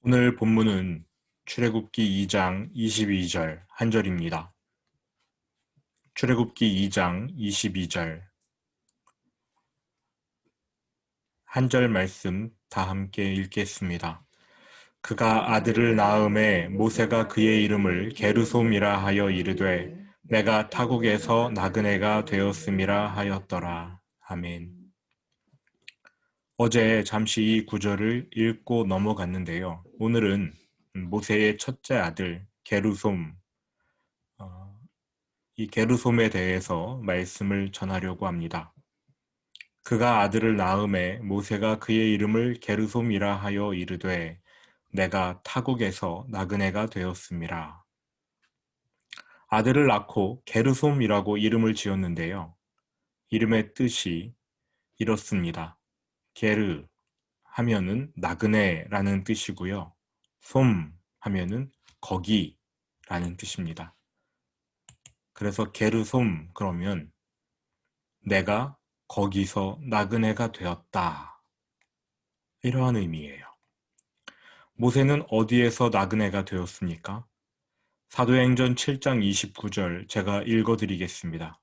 오늘 본문은 출애굽기 2장 22절 한 절입니다. 출애굽기 2장 22절 한 절 말씀 다 함께 읽겠습니다. 그가 아들을 낳음에 모세가 그의 이름을 게르솜이라 하여 이르되 내가 타국에서 나그네가 되었음이라 하였더라. 아멘. 어제 잠시 이 구절을 읽고 넘어갔는데요. 오늘은 모세의 첫째 아들 게르솜, 이 게르솜에 대해서 말씀을 전하려고 합니다. 그가 아들을 낳음에 모세가 그의 이름을 게르솜이라 하여 이르되 내가 타국에서 나그네가 되었음이라. 아들을 낳고 게르솜이라고 이름을 지었는데요. 이름의 뜻이 이렇습니다. 게르 하면은 나그네라는 뜻이고요. 솜 하면은 거기라는 뜻입니다. 그래서 게르솜 그러면 내가 거기서 나그네가 되었다. 이러한 의미예요. 모세는 어디에서 나그네가 되었습니까? 사도행전 7장 29절 제가 읽어드리겠습니다.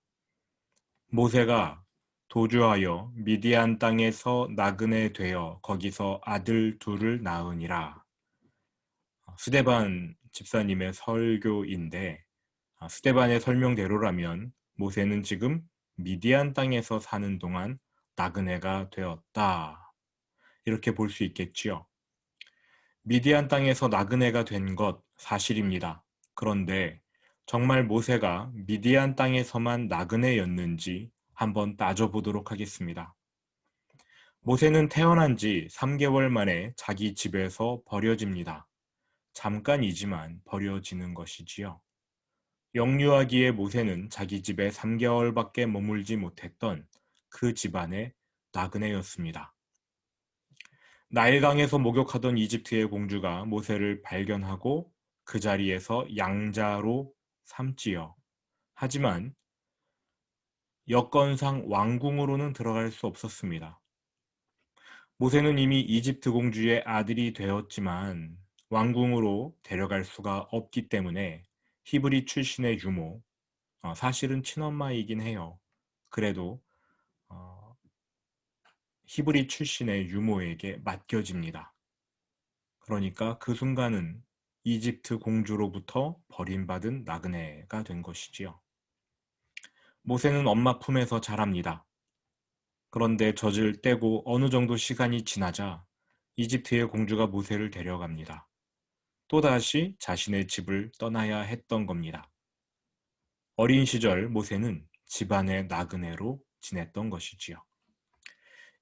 모세가 도주하여 미디안 땅에서 나그네 되어 거기서 아들 둘을 낳으니라. 스데반 집사님의 설교인데 스데반의 설명대로라면 모세는 지금 미디안 땅에서 사는 동안 나그네가 되었다. 이렇게 볼 수 있겠지요. 미디안 땅에서 나그네가 된 것 사실입니다. 그런데 정말 모세가 미디안 땅에서만 나그네였는지 한번 따져보도록 하겠습니다. 모세는 태어난 지 3개월 만에 자기 집에서 버려집니다. 잠깐이지만 버려지는 것이지요. 영유아기의 모세는 자기 집에 3개월밖에 머물지 못했던 그 집안의 나그네였습니다. 나일강에서 목욕하던 이집트의 공주가 모세를 발견하고 그 자리에서 양자로 삼지요. 하지만 여건상 왕궁으로는 들어갈 수 없었습니다. 모세는 이미 이집트 공주의 아들이 되었지만 왕궁으로 데려갈 수가 없기 때문에 히브리 출신의 유모, 사실은 친엄마이긴 해요. 그래도 히브리 출신의 유모에게 맡겨집니다. 그러니까 그 순간은 이집트 공주로부터 버림받은 나그네가 된 것이지요. 모세는 엄마 품에서 자랍니다. 그런데 젖을 떼고 어느 정도 시간이 지나자 이집트의 공주가 모세를 데려갑니다. 또다시 자신의 집을 떠나야 했던 겁니다. 어린 시절 모세는 집안의 나그네로 지냈던 것이지요.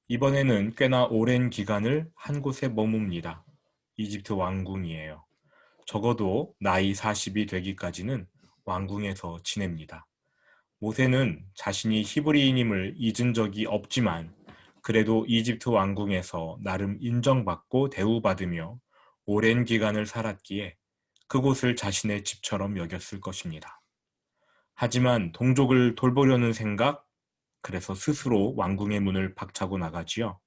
이번에는 꽤나 오랜 기간을 한 곳에 머뭅니다. 이집트 왕궁이에요. 적어도 나이 40이 되기까지는 왕궁에서 지냅니다. 모세는 자신이 히브리인임을 잊은 적이 없지만 그래도 이집트 왕궁에서 나름 인정받고 대우받으며 오랜 기간을 살았기에 그곳을 자신의 집처럼 여겼을 것입니다. 하지만 동족을 돌보려는 생각, 그래서 스스로 왕궁의 문을 박차고 나가지요.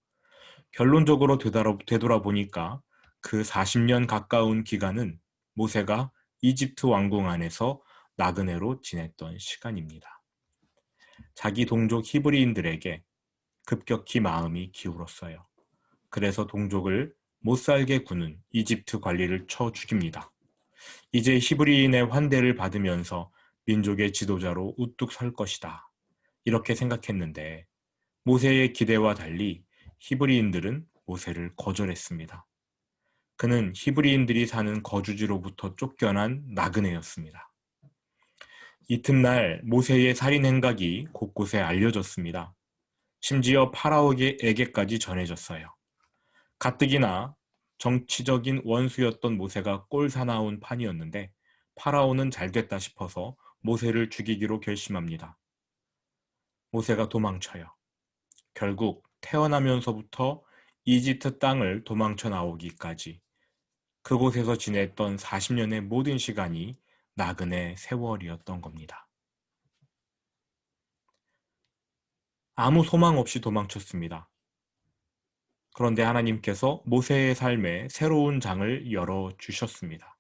결론적으로 되돌아보니까 그 40년 가까운 기간은 모세가 이집트 왕궁 안에서 나그네로 지냈던 시간입니다. 자기 동족 히브리인들에게 급격히 마음이 기울었어요. 그래서 동족을 못살게 구는 이집트 관리를 쳐 죽입니다. 이제 히브리인의 환대를 받으면서 민족의 지도자로 우뚝 설 것이다. 이렇게 생각했는데 모세의 기대와 달리 히브리인들은 모세를 거절했습니다. 그는 히브리인들이 사는 거주지로부터 쫓겨난 나그네였습니다. 이튿날 모세의 살인 행각이 곳곳에 알려졌습니다. 심지어 파라오에게까지 전해졌어요. 가뜩이나 정치적인 원수였던 모세가 꼴사나운 판이었는데 파라오는 잘됐다 싶어서 모세를 죽이기로 결심합니다. 모세가 도망쳐요. 결국 태어나면서부터 이집트 땅을 도망쳐 나오기까지 그곳에서 지냈던 40년의 모든 시간이 나그네 세월이었던 겁니다. 아무 소망 없이 도망쳤습니다. 그런데 하나님께서 모세의 삶에 새로운 장을 열어주셨습니다.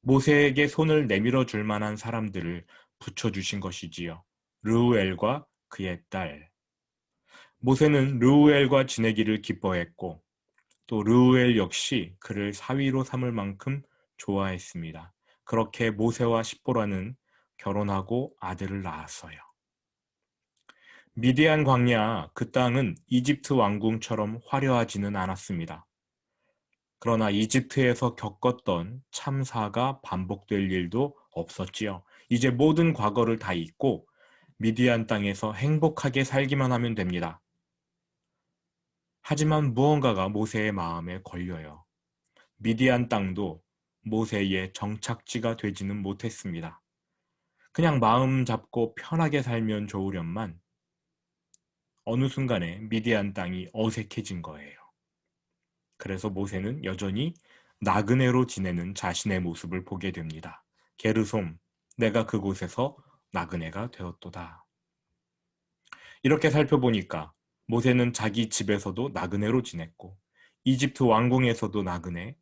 모세에게 손을 내밀어 줄 만한 사람들을 붙여주신 것이지요. 르우엘과 그의 딸. 모세는 르우엘과 지내기를 기뻐했고 또 르우엘 역시 그를 사위로 삼을 만큼 좋아했습니다. 그렇게 모세와 십보라는 결혼하고 아들을 낳았어요. 미디안 광야 그 땅은 이집트 왕궁처럼 화려하지는 않았습니다. 그러나 이집트에서 겪었던 참사가 반복될 일도 없었지요. 이제 모든 과거를 다 잊고 미디안 땅에서 행복하게 살기만 하면 됩니다. 하지만 무언가가 모세의 마음에 걸려요. 미디안 땅도 모세의 정착지가 되지는 못했습니다. 그냥 마음 잡고 편하게 살면 좋으련만 어느 순간에 미디안 땅이 어색해진 거예요. 그래서 모세는 여전히 나그네로 지내는 자신의 모습을 보게 됩니다. 게르솜, 내가 그곳에서 나그네가 되었도다. 이렇게 살펴보니까 모세는 자기 집에서도 나그네로 지냈고 이집트 왕궁에서도 나그네,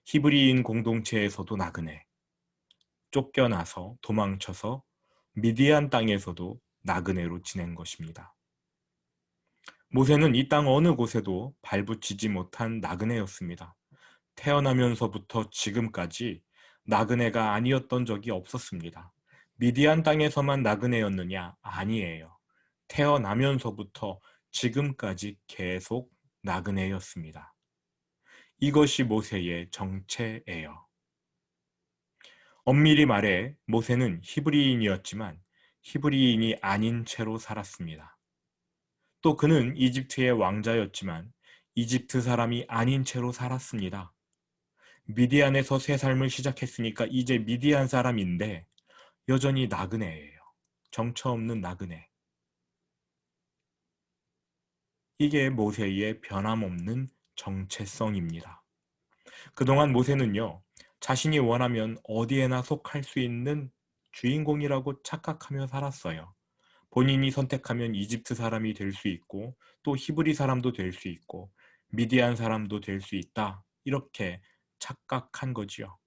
히브리인 공동체에서도 나그네, 쫓겨나서 도망쳐서 미디안 땅에서도 나그네로 지낸 것입니다. 모세는 이 땅 어느 곳에도 발붙이지 못한 나그네였습니다. 태어나면서부터 지금까지 나그네가 아니었던 적이 없었습니다. 미디안 땅에서만 나그네였느냐? 아니에요. 태어나면서부터 지금까지 계속 나그네였습니다. 이것이 모세의 정체예요. 엄밀히 말해 모세는 히브리인이었지만 히브리인이 아닌 채로 살았습니다. 또 그는 이집트의 왕자였지만 이집트 사람이 아닌 채로 살았습니다. 미디안에서 새 삶을 시작했으니까 이제 미디안 사람인데 여전히 나그네예요. 정처 없는 나그네. 이게 모세의 변함없는 정체성입니다. 그동안 모세는요, 자신이 원하면 어디에나 속할 수 있는 주인공이라고 착각하며 살았어요. 본인이 선택하면 이집트 사람이 될 수 있고 또 히브리 사람도 될 수 있고 미디안 사람도 될 수 있다. 이렇게 착각한 거지요.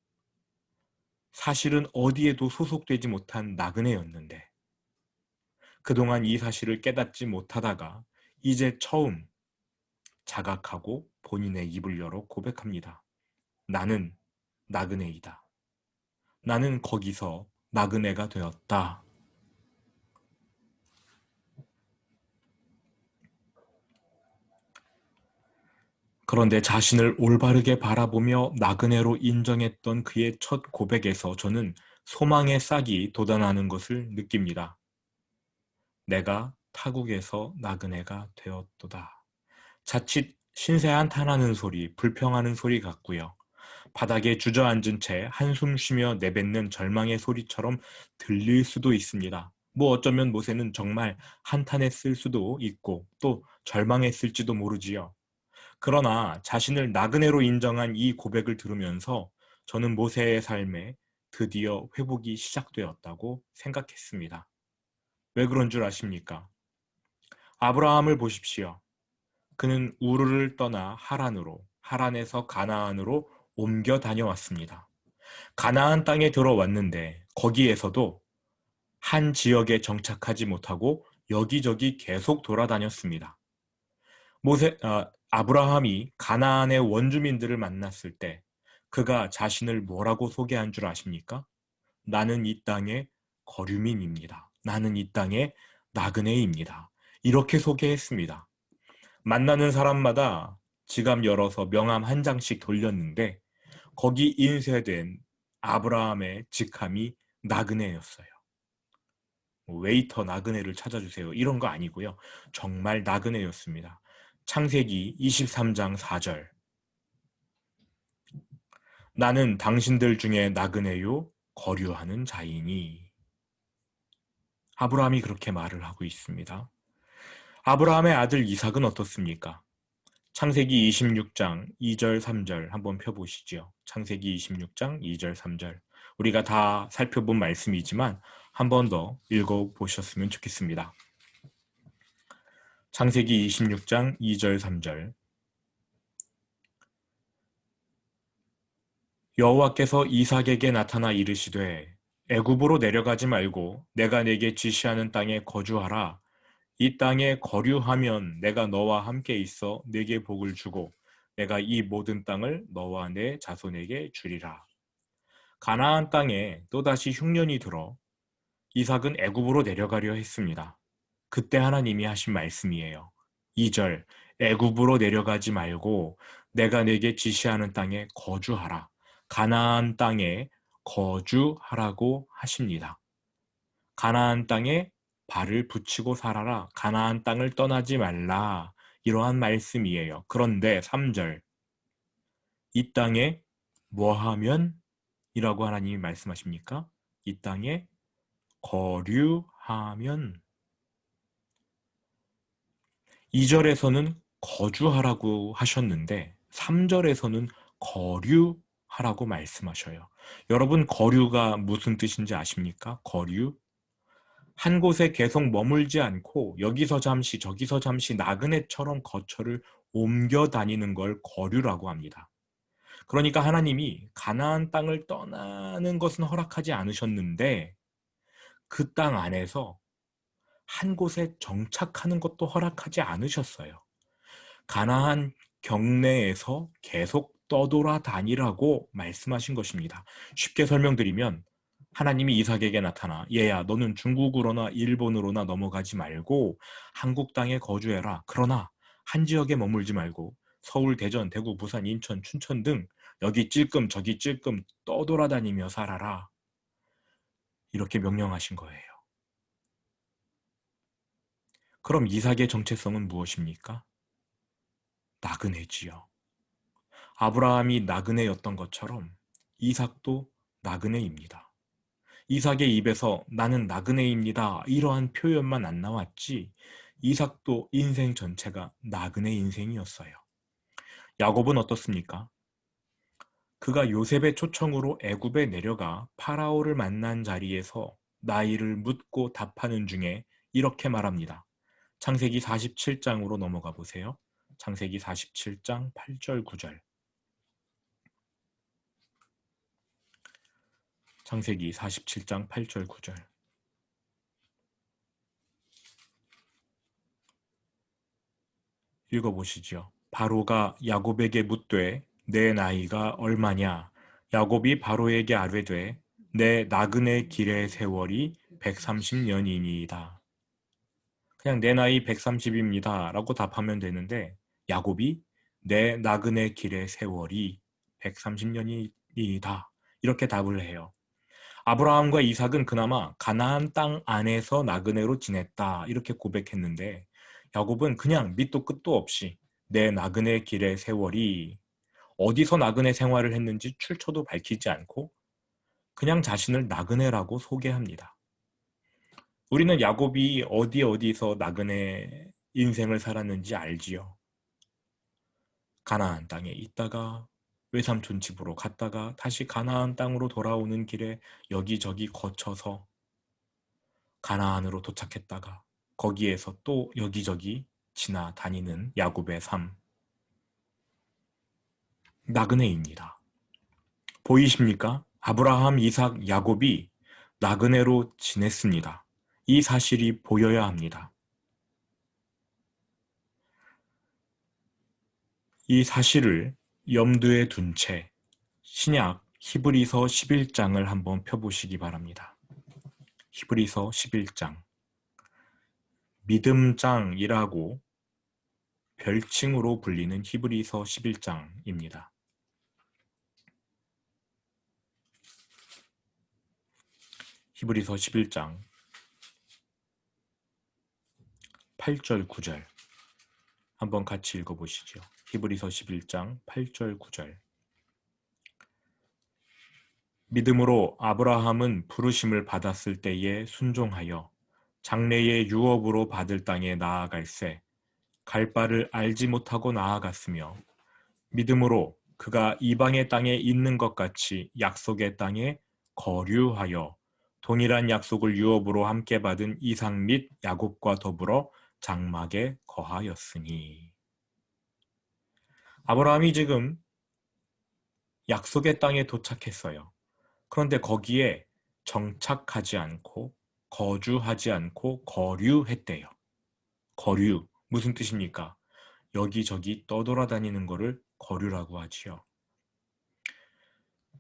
사실은 어디에도 소속되지 못한 나그네였는데 그동안 이 사실을 깨닫지 못하다가 이제 처음 자각하고 본인의 입을 열어 고백합니다. 나는 나그네이다. 나는 거기서 나그네가 되었다. 그런데 자신을 올바르게 바라보며 나그네로 인정했던 그의 첫 고백에서 저는 소망의 싹이 돋아나는 것을 느낍니다. 내가 타국에서 나그네가 되었도다. 자칫 신세 한탄하는 소리, 불평하는 소리 같고요. 바닥에 주저앉은 채 한숨 쉬며 내뱉는 절망의 소리처럼 들릴 수도 있습니다. 뭐 어쩌면 모세는 정말 한탄했을 수도 있고 또 절망했을지도 모르지요. 그러나 자신을 나그네로 인정한 이 고백을 들으면서 저는 모세의 삶에 드디어 회복이 시작되었다고 생각했습니다. 왜 그런 줄 아십니까? 아브라함을 보십시오. 그는 우르를 떠나 하란으로, 하란에서 가나안으로 옮겨 다녀왔습니다. 가나안 땅에 들어왔는데 거기에서도 한 지역에 정착하지 못하고 여기저기 계속 돌아다녔습니다. 아브라함이 가나안의 원주민들을 만났을 때 그가 자신을 뭐라고 소개한 줄 아십니까? 나는 이 땅의 거류민입니다. 나는 이 땅의 나그네입니다. 이렇게 소개했습니다. 만나는 사람마다 지갑 열어서 명함 한 장씩 돌렸는데 거기 인쇄된 아브라함의 직함이 나그네였어요. 웨이터 나그네를 찾아주세요. 이런 거 아니고요. 정말 나그네였습니다. 창세기 23장 4절. 나는 당신들 중에 나그네요 거류하는 자이니. 아브라함이 그렇게 말을 하고 있습니다. 아브라함의 아들 이삭은 어떻습니까? 창세기 26장 2절 3절 한번 펴보시죠. 창세기 26장 2절 3절. 우리가 다 살펴본 말씀이지만 한 번 더 읽어보셨으면 좋겠습니다. 창세기 26장 2절 3절. 여호와께서 이삭에게 나타나 이르시되 애굽으로 내려가지 말고 내가 내게 지시하는 땅에 거주하라. 이 땅에 거류하면 내가 너와 함께 있어 내게 복을 주고 내가 이 모든 땅을 너와 내 자손에게 주리라. 가나안 땅에 또다시 흉년이 들어 이삭은 애굽으로 내려가려 했습니다. 그때 하나님이 하신 말씀이에요. 2절, 애굽으로 내려가지 말고 내가 내게 지시하는 땅에 거주하라. 가나안 땅에 거주하라고 하십니다. 가나안 땅에 발을 붙이고 살아라. 가나안 땅을 떠나지 말라. 이러한 말씀이에요. 그런데 3절, 이 땅에 뭐하면? 이라고 하나님이 말씀하십니까? 이 땅에 거류하면. 2절에서는 거주하라고 하셨는데 3절에서는 거류하라고 말씀하셔요. 여러분, 거류가 무슨 뜻인지 아십니까? 거류? 한 곳에 계속 머물지 않고 여기서 잠시 저기서 잠시 나그네처럼 거처를 옮겨 다니는 걸 거류라고 합니다. 그러니까 하나님이 가나안 땅을 떠나는 것은 허락하지 않으셨는데 그 땅 안에서 한 곳에 정착하는 것도 허락하지 않으셨어요. 가나안 경내에서 계속 떠돌아다니라고 말씀하신 것입니다. 쉽게 설명드리면 하나님이 이삭에게 나타나 얘야 너는 중국으로나 일본으로나 넘어가지 말고 한국 땅에 거주해라. 그러나 한 지역에 머물지 말고 서울, 대전, 대구, 부산, 인천, 춘천 등 여기 찔끔 저기 찔끔 떠돌아다니며 살아라. 이렇게 명령하신 거예요. 그럼 이삭의 정체성은 무엇입니까? 나그네지요. 아브라함이 나그네였던 것처럼 이삭도 나그네입니다. 이삭의 입에서 나는 나그네입니다. 이러한 표현만 안 나왔지 이삭도 인생 전체가 나그네 인생이었어요. 야곱은 어떻습니까? 그가 요셉의 초청으로 애굽에 내려가 파라오를 만난 자리에서 나이를 묻고 답하는 중에 이렇게 말합니다. 창세기 47장으로 넘어가 보세요. 창세기 47장 8절 9절. 창세기 47장 8절 9절. 읽어보시죠. 바로가 야곱에게 묻되 내 나이가 얼마냐? 야곱이 바로에게 아뢰되 내 나그네 길의 세월이 130년이니이다. 그냥 내 나이 130입니다 라고 답하면 되는데 야곱이 내 나그네 길의 세월이 130년이다 이렇게 답을 해요. 아브라함과 이삭은 그나마 가나안 땅 안에서 나그네로 지냈다 이렇게 고백했는데 야곱은 그냥 밑도 끝도 없이 내 나그네 길의 세월이 어디서 나그네 생활을 했는지 출처도 밝히지 않고 그냥 자신을 나그네라고 소개합니다. 우리는 야곱이 어디서 나그네 인생을 살았는지 알지요. 가나안 땅에 있다가 외삼촌 집으로 갔다가 다시 가나안 땅으로 돌아오는 길에 여기저기 거쳐서 가나안으로 도착했다가 거기에서 또 여기저기 지나다니는 야곱의 삶. 나그네입니다. 보이십니까? 아브라함, 이삭, 야곱이 나그네로 지냈습니다. 이 사실이 보여야 합니다. 이 사실을 염두에 둔 채 신약 히브리서 11장을 한번 펴보시기 바랍니다. 히브리서 11장. 믿음장이라고 별칭으로 불리는 히브리서 11장입니다. 히브리서 11장 8절 9절 한번 같이 읽어보시죠. 히브리서 11장 8절 9절. 믿음으로 아브라함은 부르심을 받았을 때에 순종하여 장래의 유업으로 받을 땅에 나아갈새 갈 바를 알지 못하고 나아갔으며 믿음으로 그가 이방의 땅에 있는 것 같이 약속의 땅에 거류하여 동일한 약속을 유업으로 함께 받은 이삭 및 야곱과 더불어 장막에 거하였으니. 아브라함이 지금 약속의 땅에 도착했어요. 그런데 거기에 정착하지 않고 거주하지 않고 거류했대요. 거류, 무슨 뜻입니까? 여기저기 떠돌아다니는 거를 거류라고 하지요.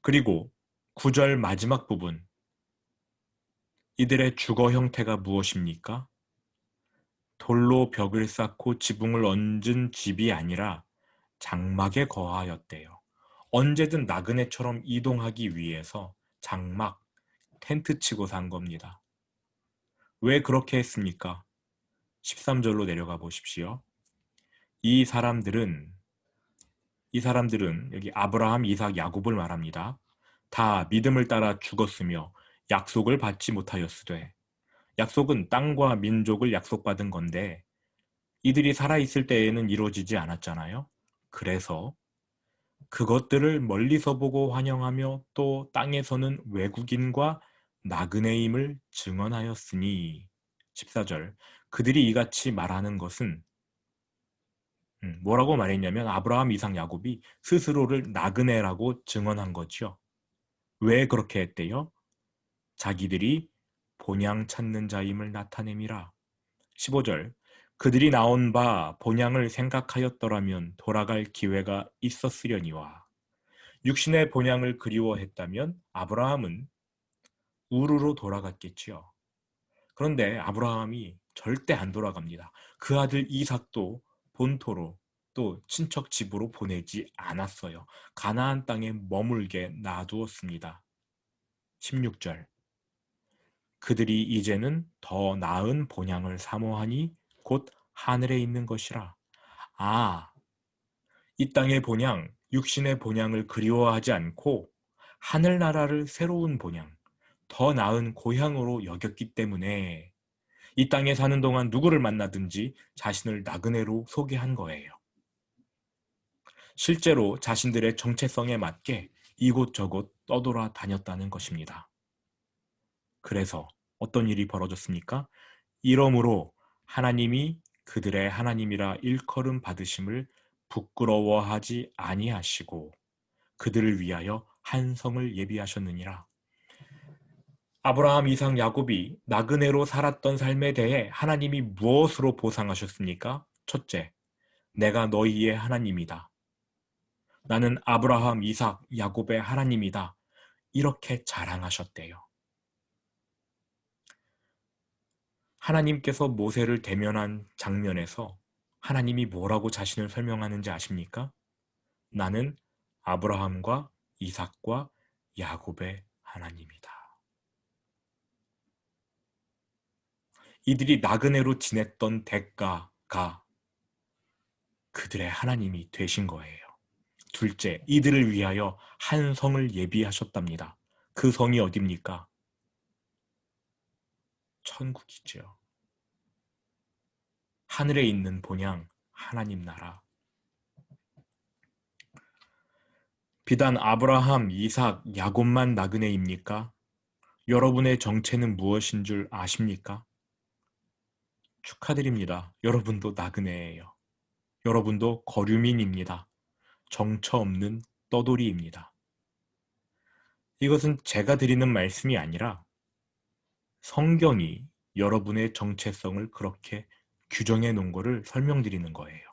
그리고 9절 마지막 부분, 이들의 주거 형태가 무엇입니까? 돌로 벽을 쌓고 지붕을 얹은 집이 아니라 장막에 거하였대요. 언제든 나그네처럼 이동하기 위해서 장막, 텐트 치고 산 겁니다. 왜 그렇게 했습니까? 13절로 내려가 보십시오. 이 사람들은 여기 아브라함, 이삭, 야곱을 말합니다. 다 믿음을 따라 죽었으며 약속을 받지 못하였으되, 약속은 땅과 민족을 약속받은 건데 이들이 살아있을 때에는 이루어지지 않았잖아요. 그래서 그것들을 멀리서 보고 환영하며 또 땅에서는 외국인과 나그네임을 증언하였으니. 14절, 그들이 이같이 말하는 것은 뭐라고 말했냐면 아브라함, 이삭, 야곱이 스스로를 나그네라고 증언한 거죠. 왜 그렇게 했대요? 자기들이 본향 찾는 자임을 나타냄이라. 15절, 그들이 나온 바 본향을 생각하였더라면 돌아갈 기회가 있었으려니와. 육신의 본향을 그리워했다면 아브라함은 우르로 돌아갔겠지요. 그런데 아브라함이 절대 안 돌아갑니다. 그 아들 이삭도 본토로 또 친척 집으로 보내지 않았어요. 가나안 땅에 머물게 놔두었습니다. 16절, 그들이 이제는 더 나은 본향을 사모하니 곧 하늘에 있는 것이라. 아, 이 땅의 본향, 육신의 본향을 그리워하지 않고 하늘나라를 새로운 본향, 더 나은 고향으로 여겼기 때문에 이 땅에 사는 동안 누구를 만나든지 자신을 나그네로 소개한 거예요. 실제로 자신들의 정체성에 맞게 이곳저곳 떠돌아 다녔다는 것입니다. 그래서 어떤 일이 벌어졌습니까? 이러므로 하나님이 그들의 하나님이라 일컬음 받으심을 부끄러워하지 아니하시고 그들을 위하여 한 성을 예비하셨느니라. 아브라함, 이삭, 야곱이 나그네로 살았던 삶에 대해 하나님이 무엇으로 보상하셨습니까? 첫째, 내가 너희의 하나님이다. 나는 아브라함, 이삭, 야곱의 하나님이다. 이렇게 자랑하셨대요. 하나님께서 모세를 대면한 장면에서 하나님이 뭐라고 자신을 설명하는지 아십니까? 나는 아브라함과 이삭과 야곱의 하나님이다. 이들이 나그네로 지냈던 대가가 그들의 하나님이 되신 거예요. 둘째, 이들을 위하여 한 성을 예비하셨답니다. 그 성이 어딥니까? 천국이죠. 하늘에 있는 본향, 하나님 나라. 비단 아브라함, 이삭, 야곱만 나그네입니까? 여러분의 정체는 무엇인 줄 아십니까? 축하드립니다. 여러분도 나그네예요. 여러분도 거류민입니다. 정처 없는 떠돌이입니다. 이것은 제가 드리는 말씀이 아니라 성경이 여러분의 정체성을 그렇게 규정해 놓은 것을 설명드리는 거예요.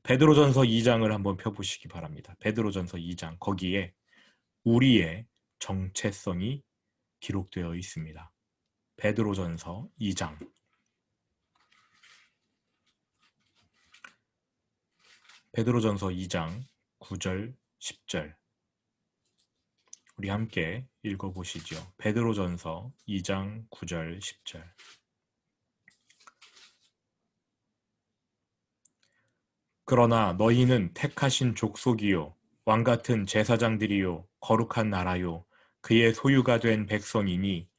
베드로전서 2장을 한번 펴보시기 바랍니다. 베드로전서 2장, 거기에 우리의 정체성이 기록되어 있습니다. 베드로전서 2장. 베드로전서 2장 9절, 10절. 우리 함께 읽어보시죠. 베드로전서 2장 9절, 10절. 그러나 너희는 택하신 족속이요 왕같은 제사장들이요 거룩한 나라요 그의 소유가 된 백성이니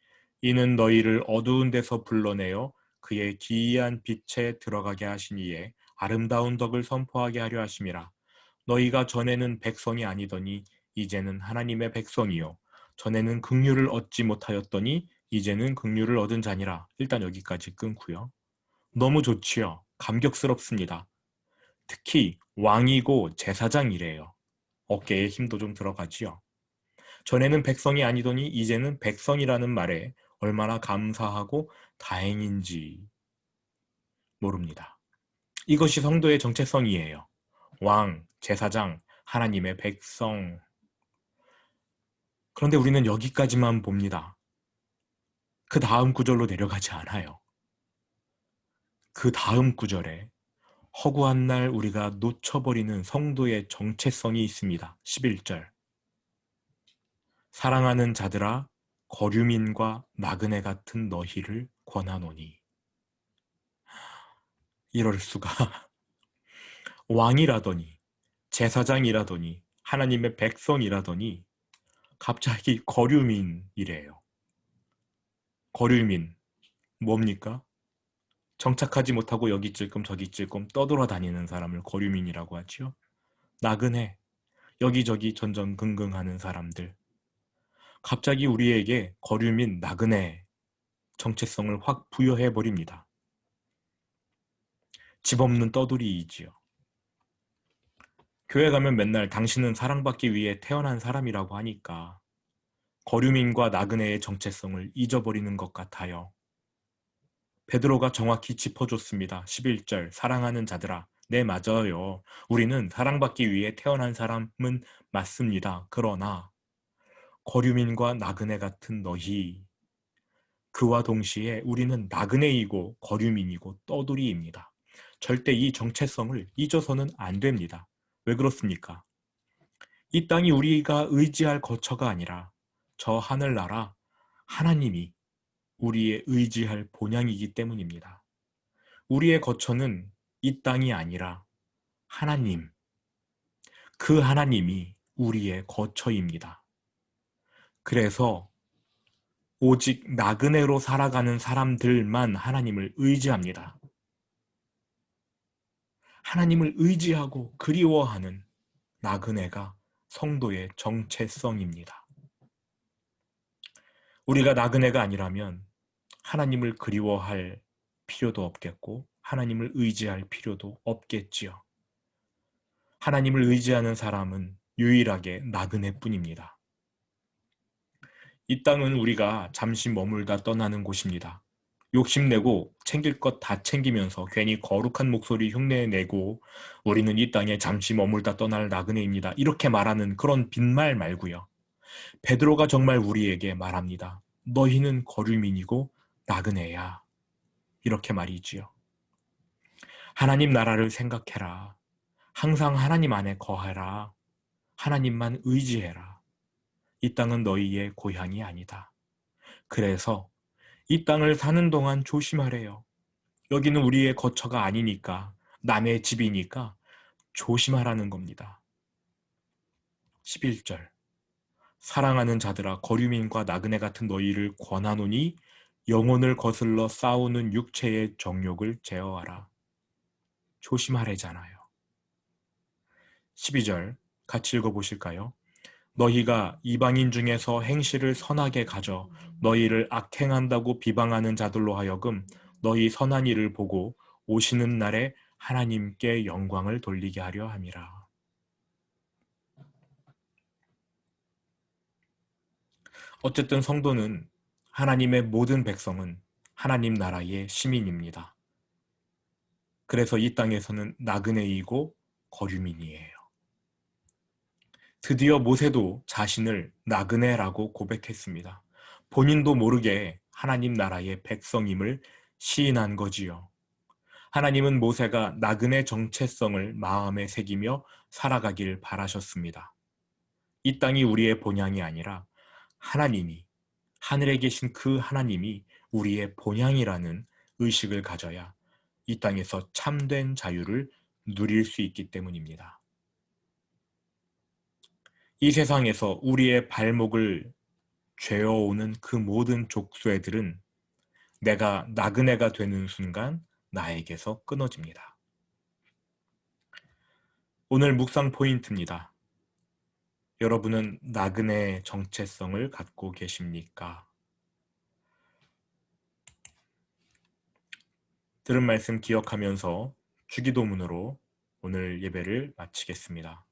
이는 너희를 어두운 데서 불러내어 그의 기이한 빛에 들어가게 하시니에 아름다운 덕을 선포하게 하려 하심이라. 너희가 전에는 백성이 아니더니 이제는 하나님의 백성이요 전에는 긍휼을 얻지 못하였더니 이제는 긍휼을 얻은 자니라. 일단 여기까지 끊고요. 너무 좋지요. 감격스럽습니다. 특히 왕이고 제사장이래요. 어깨에 힘도 좀 들어가지요. 전에는 백성이 아니더니 이제는 백성이라는 말에 얼마나 감사하고 다행인지 모릅니다. 이것이 성도의 정체성이에요. 왕, 제사장, 하나님의 백성. 그런데 우리는 여기까지만 봅니다. 그 다음 구절로 내려가지 않아요. 그 다음 구절에 허구한 날 우리가 놓쳐버리는 성도의 정체성이 있습니다. 11절. 사랑하는 자들아 거류민과 나그네 같은 너희를 권하노니. 이럴 수가. 왕이라더니 제사장이라더니 하나님의 백성이라더니 갑자기 거류민이래요. 거류민 뭡니까? 정착하지 못하고 여기 찔끔 저기 찔끔 떠돌아다니는 사람을 거류민이라고 하지요. 나그네 여기저기 전전긍긍하는 사람들. 갑자기 우리에게 거류민 나그네 정체성을 확 부여해버립니다. 집 없는 떠돌이이지요. 교회 가면 맨날 당신은 사랑받기 위해 태어난 사람이라고 하니까 거류민과 나그네의 정체성을 잊어버리는 것 같아요. 베드로가 정확히 짚어줬습니다. 11절 사랑하는 자들아 네 맞아요. 우리는 사랑받기 위해 태어난 사람은 맞습니다. 그러나 거류민과 나그네 같은 너희 그와 동시에 우리는 나그네이고 거류민이고 떠돌이입니다. 절대 이 정체성을 잊어서는 안 됩니다. 왜 그렇습니까? 이 땅이 우리가 의지할 거처가 아니라 저 하늘나라 하나님이 우리의 의지할 본향이기 때문입니다. 우리의 거처는 이 땅이 아니라 하나님, 그 하나님이 우리의 거처입니다. 그래서 오직 나그네로 살아가는 사람들만 하나님을 의지합니다. 하나님을 의지하고 그리워하는 나그네가 성도의 정체성입니다. 우리가 나그네가 아니라면 하나님을 그리워할 필요도 없겠고 하나님을 의지할 필요도 없겠지요. 하나님을 의지하는 사람은 유일하게 나그네뿐입니다. 이 땅은 우리가 잠시 머물다 떠나는 곳입니다. 욕심내고 챙길 것 다 챙기면서 괜히 거룩한 목소리 흉내내고 우리는 이 땅에 잠시 머물다 떠날 나그네입니다. 이렇게 말하는 그런 빈말 말고요. 베드로가 정말 우리에게 말합니다. 너희는 거류민이고 나그네야. 이렇게 말이지요. 하나님 나라를 생각해라. 항상 하나님 안에 거하라. 하나님만 의지해라. 이 땅은 너희의 고향이 아니다. 그래서 이 땅을 사는 동안 조심하래요. 여기는 우리의 거처가 아니니까, 남의 집이니까 조심하라는 겁니다. 11절 사랑하는 자들아 거류민과 나그네 같은 너희를 권하노니 영혼을 거슬러 싸우는 육체의 정욕을 제어하라. 조심하래잖아요. 12절 같이 읽어보실까요? 너희가 이방인 중에서 행실을 선하게 가져 너희를 악행한다고 비방하는 자들로 하여금 너희 선한 일을 보고 오시는 날에 하나님께 영광을 돌리게 하려 함이라. 어쨌든 성도는 하나님의 모든 백성은 하나님 나라의 시민입니다. 그래서 이 땅에서는 나그네이고 거류민이에요. 드디어 모세도 자신을 나그네라고 고백했습니다. 본인도 모르게 하나님 나라의 백성임을 시인한 거지요. 하나님은 모세가 나그네 정체성을 마음에 새기며 살아가길 바라셨습니다. 이 땅이 우리의 본향이 아니라 하나님이, 하늘에 계신 그 하나님이 우리의 본향이라는 의식을 가져야 이 땅에서 참된 자유를 누릴 수 있기 때문입니다. 이 세상에서 우리의 발목을 죄어오는 그 모든 족쇄들은 내가 나그네가 되는 순간 나에게서 끊어집니다. 오늘 묵상 포인트입니다. 여러분은 나그네 정체성을 갖고 계십니까? 들은 말씀 기억하면서 주기도문으로 오늘 예배를 마치겠습니다.